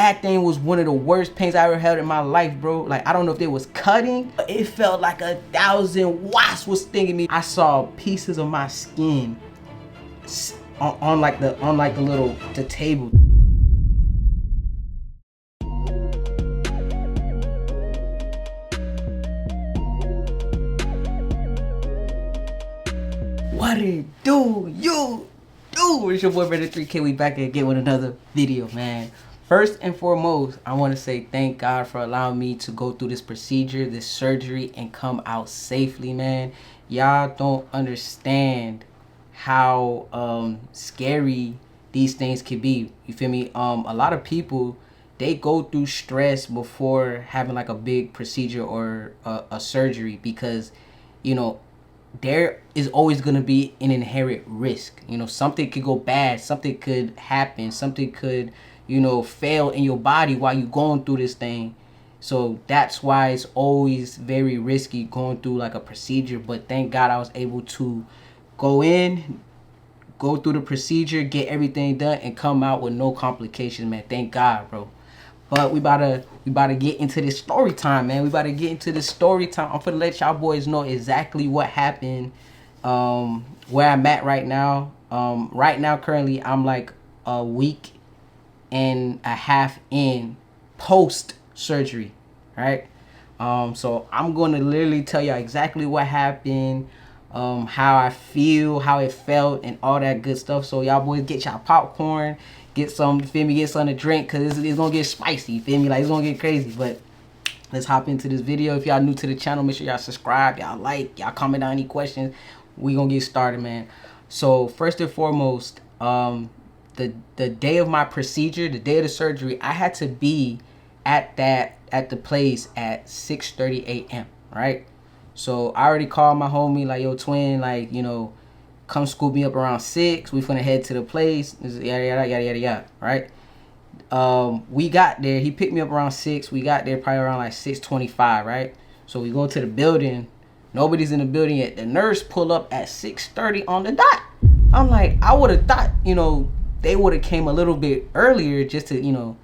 that thing was one of the worst pains I ever held in my life, bro. Like, I don't know if it was cutting. It felt like 1,000 wasps was stinging me. I saw pieces of my skin on the table. What it do? You do? It's your boy Brother 3K. We back again with another video, man. First and foremost, I want to say thank God for allowing me to go through this procedure, this surgery, and come out safely, man. Y'all don't understand how scary these things can be. You feel me? A lot of people, they go through stress before having like a big procedure or a surgery because, you know, there is always going to be an inherent risk. You know, something could go bad, something could happen, something could, you know, fail in your body while you're going through this thing. So that's why it's always very risky going through like a procedure. But thank God I was able to go through the procedure, get everything done, and come out with no complications, man. Thank God, bro. But we about to get into this story time, man. We about to get into this story time. I'm finna let y'all boys know exactly what happened, where I'm at right now. Right now, currently, I'm like a week and a half in post-surgery, right? So I'm gonna literally tell y'all exactly what happened, how I feel, how it felt, and all that good stuff. So y'all boys get y'all popcorn, get some, you feel me, get something to drink, because it's gonna get spicy, you feel me, like it's gonna get crazy. But let's hop into this video. If y'all new to the channel, make sure y'all subscribe, y'all like, y'all comment down any questions. We gonna get started, man. So first and foremost, the day of my procedure, the day of the surgery, I had to be at the place at 6:30 a.m. right? So I already called my homie, like, yo, twin, like, you know, come scoop me up around 6. We finna head to the place. Yada yada yada yada yada. Right? We got there. He picked me up around 6. We got there probably around like 6:25. Right? So we go to the building. Nobody's in the building yet. The nurse pull up at 6:30 on the dot. I'm like, I would have thought, you know, they would have came a little bit earlier just to, you know,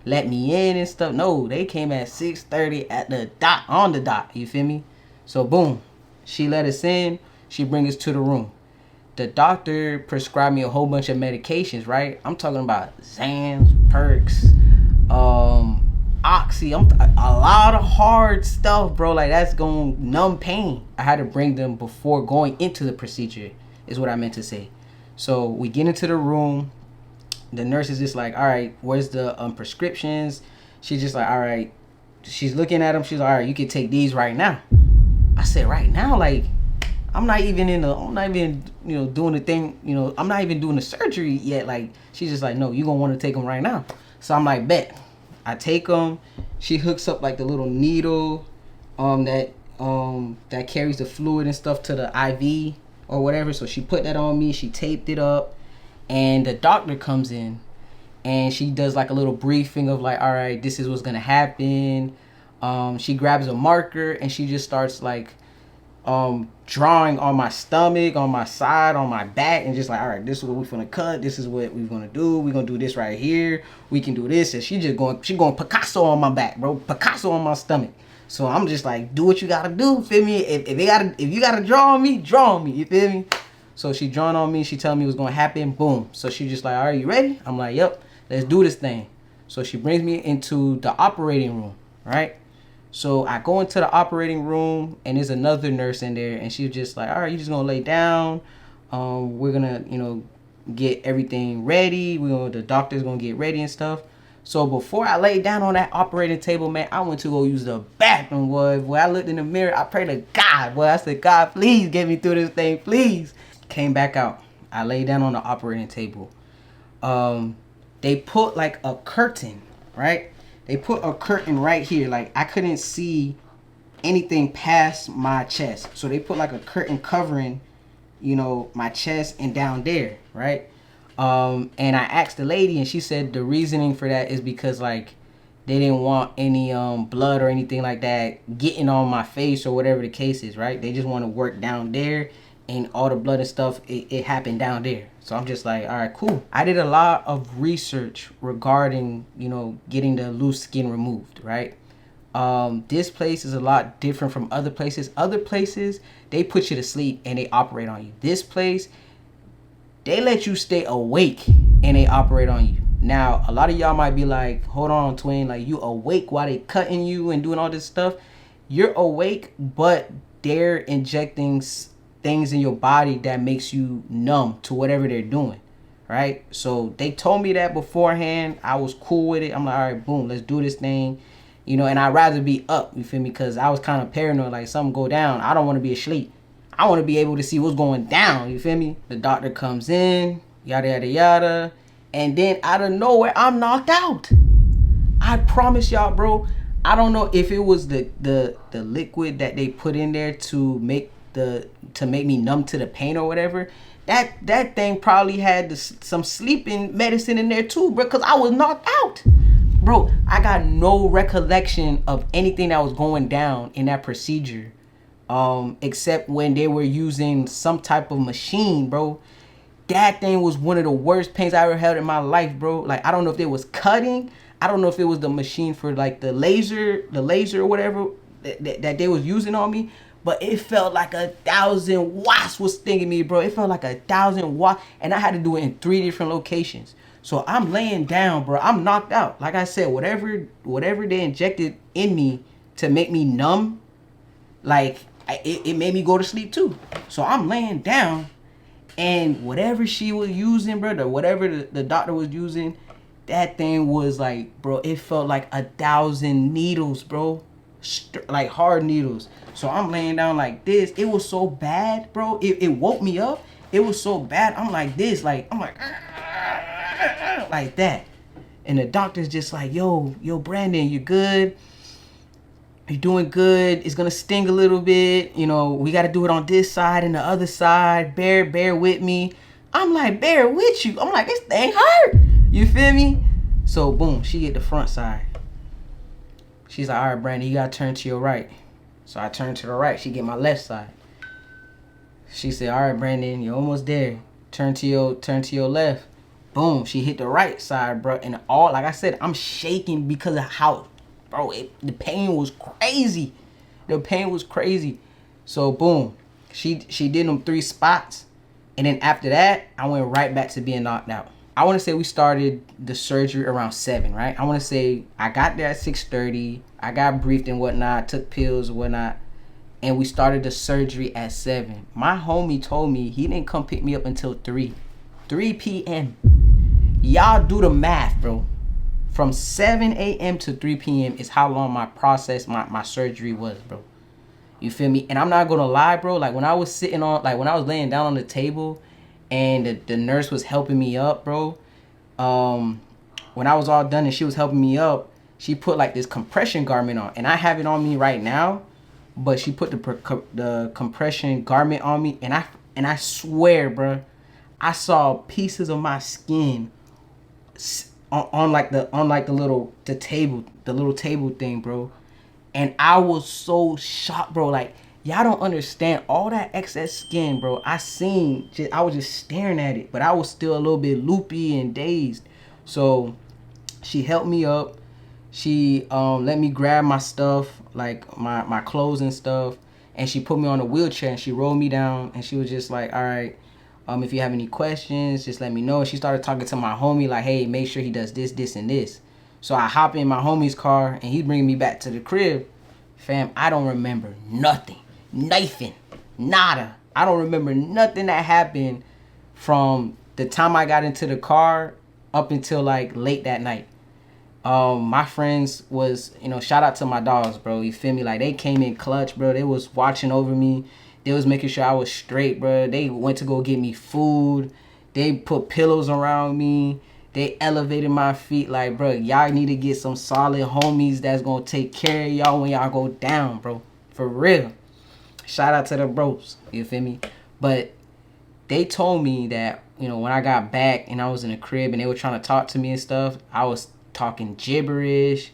let me in and stuff. No, they came at 6:30 at the dot, on the dot. You feel me? So boom, she let us in. She bring us to the room. The doctor prescribed me a whole bunch of medications, right? I'm talking about Xans, Perks, Oxy. A lot of hard stuff, bro. Like, that's gonna numb pain. I had to bring them before going into the procedure, is what I meant to say. So we get into the room. The nurse is just like, all right, where's the prescriptions? She's just like, all right. She's looking at them. She's like, all right, you can take these right now. I said, right now? Like, I'm not even, you know, doing the thing, you know, I'm not even doing the surgery yet. Like, she's just like, no, you're going to want to take them right now. So I'm like, bet. I take them. She hooks up like the little needle that carries the fluid and stuff to the IV or whatever. So she put that on me. She taped it up. And the doctor comes in and she does like a little briefing of like, all right, this is what's going to happen. She grabs a marker and she just starts like drawing on my stomach, on my side, on my back, and just like, all right, this is what we're gonna cut, this is what we're gonna do, we're gonna do this right here, we can do this. And she going Picasso on my back, bro, Picasso on my stomach. So I'm just like, do what you gotta do, feel me? If you gotta draw on me, you feel me? So she drawing on me, she telling me what's gonna happen, boom. So she just like, all right, you ready? I'm like, yep, let's do this thing. So she brings me into the operating room, right? So I go into the operating room and there's another nurse in there, and she's just like, all right, you just gonna lay down. We're gonna, you know, get everything ready. The doctor's gonna get ready and stuff. So before I laid down on that operating table, man, I went to go use the bathroom, boy. Boy, I looked in the mirror, I prayed to God, boy. I said, God, please get me through this thing, please. Came back out. I laid down on the operating table. They put like a curtain, right? They put a curtain right here. Like, I couldn't see anything past my chest. So they put like a curtain covering, you know, my chest and down there, right? And I asked the lady, and she said the reasoning for that is because, like, they didn't want any blood or anything like that getting on my face or whatever the case is, right? They just want to work down there, and all the blood and stuff, it happened down there, So I'm just like, all right, cool. I did a lot of research regarding, getting the loose skin removed, right? This place is a lot different from other places. Other places, they put you to sleep and they operate on you. This place, they let you stay awake and they operate on you. Now, a lot of y'all might be like, hold on, twin, like you awake while they cutting you and doing all this stuff. You're awake, but they're injecting things in your body that makes you numb to whatever they're doing, right? So they told me that beforehand. I was cool with it. I'm like, all right, boom, let's do this thing. And I'd rather be up, you feel me? Because I was kind of paranoid, like something go down. I don't want to be asleep. I want to be able to see what's going down, you feel me? The doctor comes in, yada, yada, yada. And then out of nowhere, I'm knocked out. I promise y'all, bro. I don't know if it was the liquid that they put in there to make me numb to the pain or whatever. That thing probably had some sleeping medicine in there too, bro, because I was knocked out. Bro, I got no recollection of anything that was going down in that procedure, except when they were using some type of machine, bro. That thing was one of the worst pains I ever held in my life, bro. Like, I don't know if it was cutting. I don't know if it was the machine for like the laser or whatever that they was using on me. But it felt like 1,000 watts was stinging me, bro. It felt like 1,000 watts. And I had to do it in 3 different locations. So I'm laying down, bro. I'm knocked out. Like I said, whatever they injected in me to make me numb, like it made me go to sleep too. So I'm laying down, and whatever she was using, bro, whatever the doctor was using, that thing was like, bro, it felt like 1,000 needles, bro. Like hard needles. So I'm laying down like this. It was so bad, bro. It woke me up. It was so bad. I'm like this, like that. And the doctor's just like, yo, Brandon, you good? You're doing good. It's gonna sting a little bit. We gotta do it on this side and the other side. Bear with me. I'm like, bear with you. I'm like, this thing hurt. You feel me? So boom, she get the front side. She's like, all right, Brandon, you gotta turn to your right. So I turn to the right. She get my left side. She said, all right, Brandon, you're almost there. Turn to your left. Boom, she hit the right side, bro. And like I said, I'm shaking because of how, bro, the pain was crazy. The pain was crazy. So boom, she did them 3 spots. And then after that, I went right back to being knocked out. I want to say we started the surgery around 7, right? I want to say I got there at 6:30. I got briefed and whatnot, took pills and whatnot. And we started the surgery at 7. My homie told me he didn't come pick me up until 3 p.m. Y'all do the math, bro. From 7 a.m. to 3 p.m. is how long my surgery was, bro. You feel me? And I'm not gonna lie, bro. Like when I was when I was laying down on the table and the nurse was helping me up, bro. When I was all done and she was helping me up, she put like this compression garment on. And I have it on me right now, but she put the compression garment on me. And I swear, bro, I saw pieces of my skin on the little table thing, bro. And I was so shocked, bro. Like, y'all don't understand all that excess skin, bro. I was just staring at it, but I was still a little bit loopy and dazed. So she helped me up. She let me grab my stuff, like my clothes and stuff, and she put me on a wheelchair and she rolled me down and she was just like, all right, if you have any questions, just let me know. And she started talking to my homie like, hey, make sure he does this, this, and this. So I hop in my homie's car and he bringing me back to the crib. Fam, I don't remember nothing. Nada. I don't remember nothing that happened from the time I got into the car up until like late that night. My friends was, shout out to my dogs, bro. You feel me? Like they came in clutch, bro. They was watching over me. They was making sure I was straight, bro. They went to go get me food. They put pillows around me. They elevated my feet. Like, bro, y'all need to get some solid homies that's gonna take care of y'all when y'all go down, bro. For real. Shout out to the bros. You feel me? But they told me that, when I got back and I was in the crib and they were trying to talk to me and stuff, I was talking gibberish.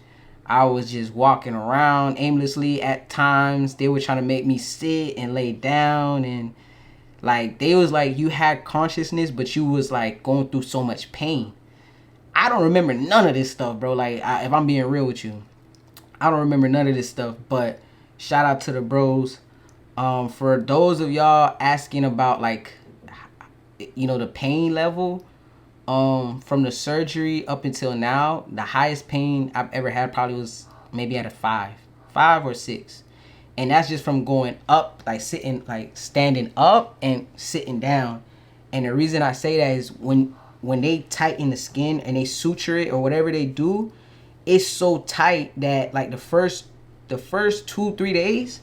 I was just walking around aimlessly at times. They were trying to make me sit and lay down and Like they was like you had consciousness, but you was like going through so much pain. I don't remember none of this stuff, bro. Like if I'm being real with you, I don't remember none of this stuff. But shout out to the bros. For those of y'all asking about like, the pain level, from the surgery up until now, the highest pain I've ever had probably was maybe at a 5 or 6. And that's just from going up, like sitting, like standing up and sitting down. And the reason I say that is when they tighten the skin and they suture it or whatever they do, it's so tight that like the first 2-3 days,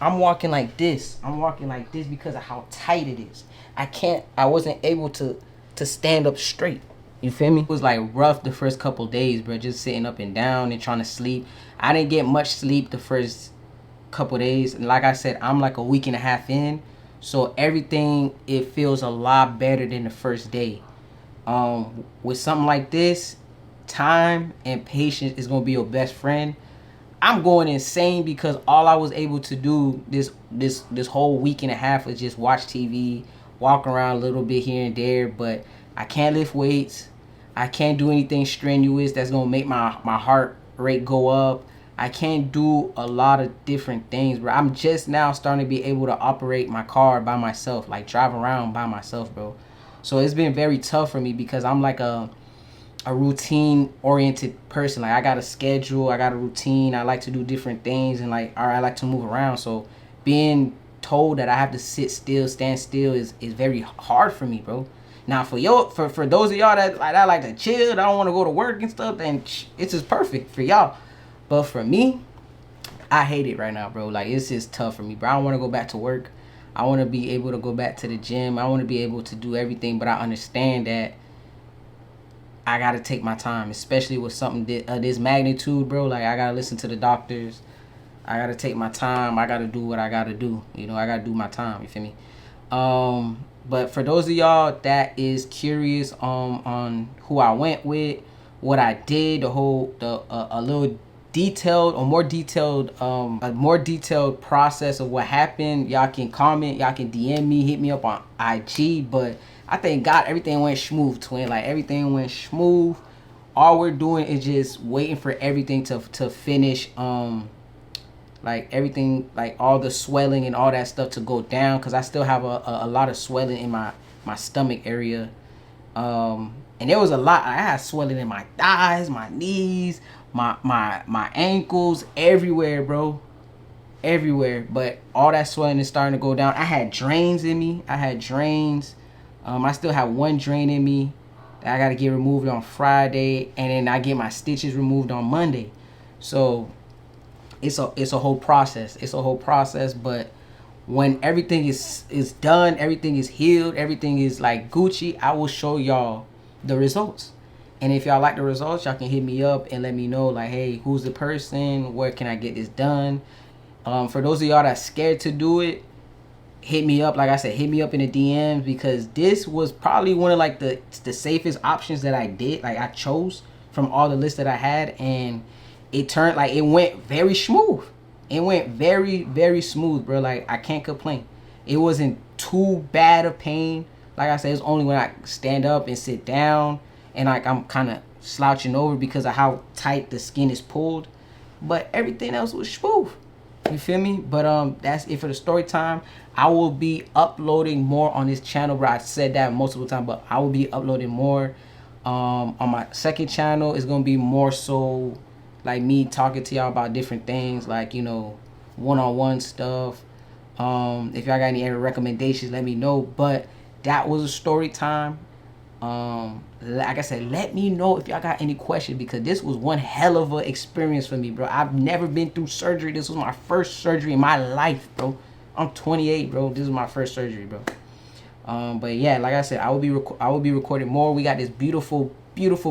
I'm walking like this. I'm walking like this because of how tight it is. I wasn't able to stand up straight. You feel me? It was like rough the first couple days, bro. Just sitting up and down and trying to sleep. I didn't get much sleep the first couple days. And like I said, I'm like a week and a half in. So everything, it feels a lot better than the first day. With something like this, time and patience is going to be your best friend. I'm going insane because all I was able to do this whole week and a half was just watch TV, walk around a little bit here and there, but I can't lift weights. I can't do anything strenuous that's gonna make my heart rate go up. I can't do a lot of different things, bro. I'm just now starting to be able to operate my car by myself, like drive around by myself, bro. So it's been very tough for me because I'm like a routine oriented person. Like I got a schedule, I got a routine, I like to do different things, and like I like to move around. So being told that I have to sit still, stand still is very hard for me, bro. Now for those of y'all that like to chill, that don't want to go to work and stuff, then it's just perfect for y'all. But for me, I hate it right now, bro. Like it's just tough for me, bro. I don't want to go back to work. I want to be able to go back to the gym. I want to be able to do everything, but I understand that I gotta take my time, especially with something this magnitude, bro. Like I gotta listen to the doctors. I gotta take my time. I gotta do what I gotta do. I gotta do my time. You feel me? But for those of y'all that is curious on who I went with, what I did, a little detailed or more detailed a more detailed process of what happened, y'all can comment, y'all can DM me, hit me up on IG. But I thank God everything went smooth, twin. Like everything went smooth. All we're doing is just waiting for everything to finish. Like everything, like all the swelling and all that stuff to go down, because I still have a lot of swelling in my stomach area. And there was a lot. I had swelling in my thighs, my knees, my ankles, everywhere, bro. Everywhere. But all that swelling is starting to go down. I had drains in me. I still have one drain in me that I got to get removed on Friday, and then I get my stitches removed on Monday. So it's a whole process. It's a whole process. But when everything is done, everything is healed, everything is like Gucci, I will show y'all the results. And if y'all like the results, y'all can hit me up and let me know, like, hey, who's the person? Where can I get this done? For those of y'all that's scared to do it, hit me up. Like I said, hit me up in the DMs, because this was probably one of like the safest options that I did. Like I chose from all the lists that I had, and it went very smooth. It went very, very smooth, bro. Like I can't complain. It wasn't too bad of pain. Like I said, it's only when I stand up and sit down and like I'm kind of slouching over because of how tight the skin is pulled. But everything else was smooth. You feel me? But that's it for the story time. I will be uploading more on this channel, bro. I said that multiple times, but I will be uploading more. On my second channel, it's gonna be more so like me talking to y'all about different things, like one-on-one stuff. If y'all got any recommendations, let me know. But that was a story time. Like I said, let me know if y'all got any questions, because this was one hell of an experience for me, bro. I've never been through surgery. This was my first surgery in my life, bro. I'm 28, bro. This is my first surgery, bro. But yeah, like I said, I will be recording more. We got this beautiful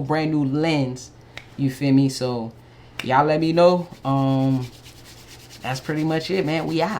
brand new lens. You feel me? So y'all let me know. That's pretty much it, man. We out.